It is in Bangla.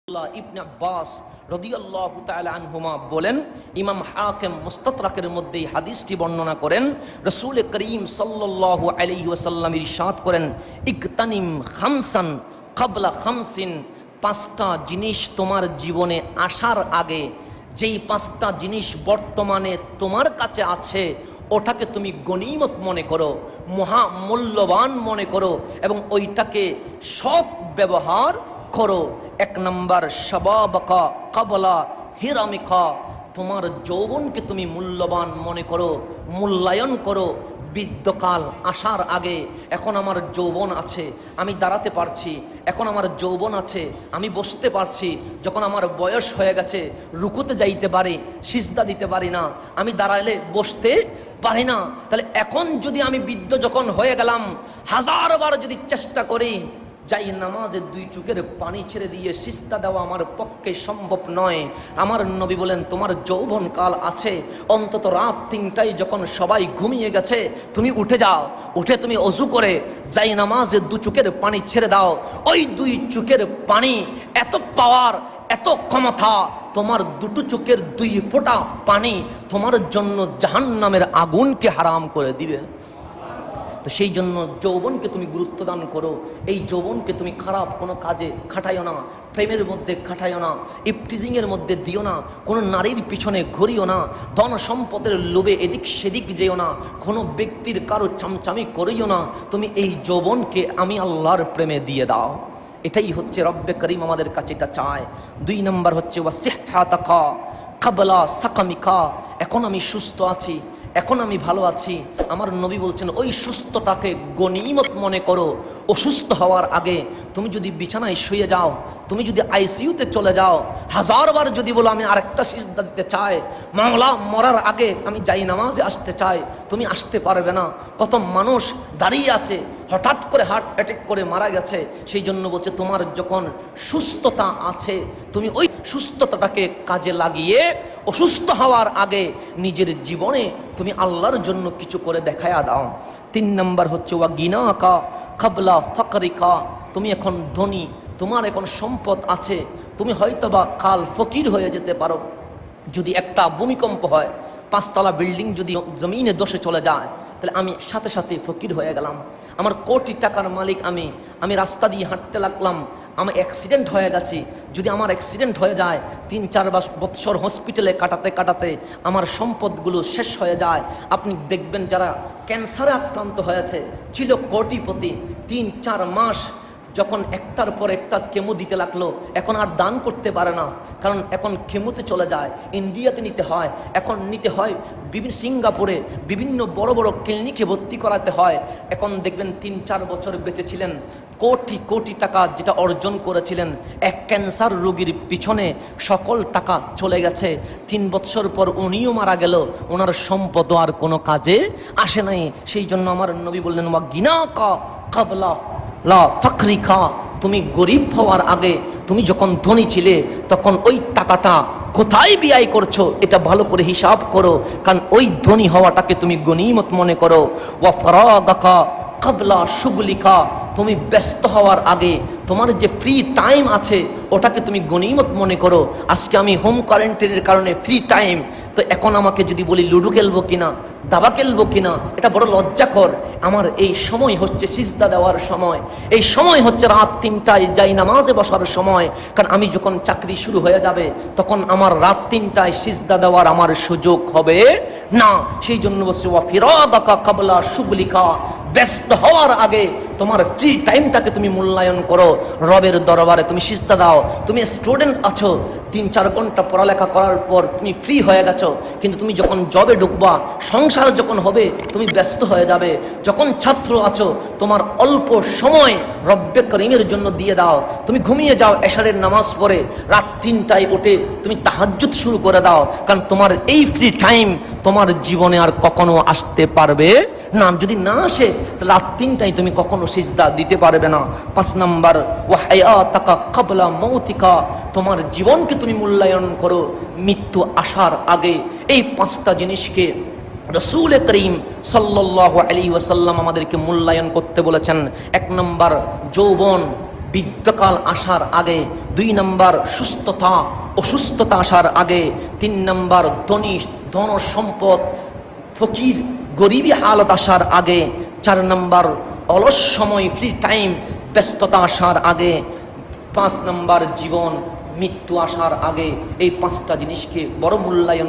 ইবনে আব্বাস রাদিয়াল্লাহু তাআলা আনহুমা বলেন, ইমাম হাকিম মুস্তাদরাকের মধ্যে হাদিসটি বর্ণনা করেন, রাসূল করিম সাল্লাল্লাহু আলাইহি ওয়াসাল্লাম ইরশাদ করেন, ইগতানিম খামসান ক্বাবলা খামসিন, পাঁচটা জিনিস তোমার জীবনে আসার আগে, যেই পাঁচটা জিনিস বর্তমানে তোমার কাছে আছে ওটাকে তুমি গনিমত মনে করো, মহামূল্যবান মনে করো এবং ওইটাকে সৎ ব্যবহার করো। এক নম্বর, শাবাবাকা ক্বাবলা হিরামিকা, তোমার যৌবনকে তুমি মূল্যবান মনে করো, মূল্যায়ন করো। বৃদ্ধকাল আসার আগে এখন আমার যৌবন আছে, আমি দাঁড়াতে পারছি, এখন আমার যৌবন আছে, আমি বসতে পারছি। যখন আমার বয়স হয়ে গেছে, রুকুতে যাইতে পারি, সিজদা দিতে পারি না, আমি দাঁড়ালে বসতে পারি না, তাহলে এখন যদি আমি বৃদ্ধ যখন হয়ে গেলাম, হাজারবার যদি চেষ্টা করি, যাই নামাজে দুই চোখের পানি ছেড়ে দিয়ে সিজদা দেওয়া আমার পক্ষে সম্ভব নয়। আমার নবী বলেন, তোমার যৌবন কাল আছে, অন্তত রাত 3টায় যখন সবাই ঘুমিয়ে গেছে তুমি উঠে যাও, উঠে তুমি অজু করে যাই নামাজে দু চোখের পানি ছেড়ে দাও। ওই দুই চোখের পানি এত পাওয়ার, এত ক্ষমতা, তোমার দুটো চোখের দুই ফোঁটা পানি তোমার জন্য জাহান্নামের আগুনকে হারাম করে দিবে। তো সেই জন্য যৌবনকে তুমি গুরুত্ব দান করো, এই যৌবনকে তুমি খারাপ কোনো কাজে খাটাইও না, প্রেমের মধ্যে খাটাইও না, ইফটিজিংয়ের মধ্যে দিও না, কোনো নারীর পিছনে ঘুরিও না, ধন সম্পদের লোভে এদিক সেদিক যেও না, কোনো ব্যক্তির কারো চামচামি করিও না। তুমি এই যৌবনকে আমি আল্লাহর প্রেমে দিয়ে দাও। এটাই হচ্ছে রব্বে করিম আমাদের কাছে এটা চায়। 2 নম্বর হচ্ছে ওয়াসিহহাতাকা ক্বাবলা সাকামিকা, এখন আমি সুস্থ আছি, এখন আমি ভালো আছি। আমার নবী বলছেন, ওই সুস্থতাকে গনিমত মনে করো। অসুস্থ হওয়ার আগে তুমি যদি বিছানায় শুয়ে যাও, তুমি যদি আইসিইউতে চলে যাও, হাজারবার যদি বলো আমি আরেকটা সিজদা দিতে চাই, মাওলা মরার আগে আমি যাই নামাজে আসতে চাই, তুমি আসতে পারবে না। কত মানুষ দাঁড়িয়ে আছে, হঠাৎ করে হার্ট অ্যাটাক করে মারা গেছে। সেই জন্য বলছে, তোমার যখন সুস্থতা আছে তুমি ওই সুস্থতাটাকে কাজে লাগিয়ে অসুস্থ হওয়ার আগে নিজের জীবনে তুমি আল্লাহর জন্য কিছু করে দেখায়া দাও। 3 নম্বর হচ্ছে ওয়া গিনাকা ক্বাবলা ফাকরিকা, তুমি এখন ধনী, তোমার এখন সম্পদ আছে, তুমি হয়তোবা কাল ফকির হয়ে যেতে পারো। যদি একটা ভূমিকম্প হয়, 5তলা বিল্ডিং যদি জমিনে ধসে চলে যায়, তাহলে আমি সাথে সাথে ফকির হয়ে গেলাম। আমার কোটি টাকার মালিক, আমি রাস্তা দিয়ে হাঁটতে লাগলাম, আমার অ্যাক্সিডেন্ট হয়ে গেছে, যদি আমার অ্যাক্সিডেন্ট হয়ে যায়, 3-4 বৎসর হসপিটালে কাটাতে কাটাতে আমার সম্পদগুলো শেষ হয়ে যায়। আপনি দেখবেন যারা ক্যান্সারে আক্রান্ত হয়েছে, ছিল কোটিপতি, 3-4 মাস যখন একটার পর একটা কেমো দিতে লাগলো, এখন আর দান করতে পারে না, কারণ এখন কেমোতে চলে যায়, ইন্ডিয়াতে নিতে হয়, এখন নিতে হয় বিভিন্ন সিঙ্গাপুরে, বিভিন্ন বড় বড় ক্লিনিকে ভর্তি করাতে হয়। এখন দেখবেন 3-4 বছর বেঁচে ছিলেন, কোটি কোটি টাকা যেটা অর্জন করেছিলেন, এক ক্যান্সার রোগীর পিছনে সকল টাকা চলে গেছে। 3 বছর পর উনিও মারা গেল, ওনার সম্পদ আর কোনো কাজে আসে নাই। সেই জন্য আমার নবী বললেন, ওয়া গিনাকা ক্বাবলা লা ফাকরিকা, তুমি গরিব হওয়ার আগে, তুমি যখন ধনী ছিলে তখন ওই টাকাটা কোথায় ব্যয় করছো এটা ভালো করে হিসাব করো, কারণ ওই ধনী হওয়াটাকে তুমি গনিমত মনে করো। ওয়া ফারাগাকা ক্বাবলা শুগলিকা, তুমি ব্যস্ত হওয়ার আগে তোমার যে ফ্রি টাইম আছে ওটাকে তুমি গনিমত মনে করো। আজকে আমি হোম কোয়ারেন্টাইনের কারণে ফ্রি টাইম, তো এখন আমাকে যদি বলি লুডো খেলবো কিনা, দাবা খেলবো কিনা, এটা বড় লজ্জাকর। আমার এই সময় হচ্ছে সিজদা দেওয়ার সময়, এই সময় হচ্ছে রাত 3টায় যাই নামাজে বসার সময়, কারণ আমি যখন চাকরি শুরু হয়ে যাবে তখন আমার রাত 3টায় সিজদা দেওয়ার আমার সুযোগ হবে না। সেই জন্য বলছে ওয়া ফিরাদাকা ক্বাবলা শুগলিকা, ব্যস্ত হওয়ার আগে তোমার ফ্রি টাইমটাকে তুমি মূল্যায়ন করো, রবের দরবারে তুমি সিজদা দাও। তুমি স্টুডেন্ট আছো, 3-4 ঘন্টা পড়ালেখা করার পর তুমি ফ্রি হয়ে গেছো, কিন্তু তুমি যখন জবে ঢুকবা, সংসার যখন হবে, তুমি ব্যস্ত হয়ে যাবে। যখন ছাত্র আছো, তোমার অল্প সময় রব্বে করিমের জন্য দিয়ে দাও। তুমি ঘুমিয়ে যাও এশারের নামাজ পড়ে, রাত 3টায় উঠে তুমি তাহাজ্জুদ শুরু করে দাও, কারণ তোমার এই ফ্রি টাইম তোমার জীবনে আর কখনো আসতে পারবে না। যদি না আসে তাহলে রাত 3টায় তুমি কখনো সিজদা দিতে পারবে না। 5 নম্বর ওয়া হায়াতাকা ক্বাবলা মাউতিকা, তোমার জীবনকে তুমি মূল্যায়ন করো মৃত্যু আসার আগে। এই 5টা জিনিসকে রাসূল করিম সাল্লাল্লাহু আলাইহি ওয়াসাল্লাম আমাদেরকে মূল্যায়ন করতে বলেছেন। 1 নম্বর যৌবন, বৃদ্ধকাল আসার আগে, 2 নাম্বার সুস্থতা অসুস্থতা আসার আগে, 3 নাম্বার ধন সম্পদ ফকির গরিবী হালত আসার আগে, 4 নাম্বার অলস সময় ফ্রি টাইম ব্যস্ততা আসার আগে, 5 নাম্বার জীবন মৃত্যু আসার আগে। এই 5টা জিনিসকে বড় মূল্যায়ন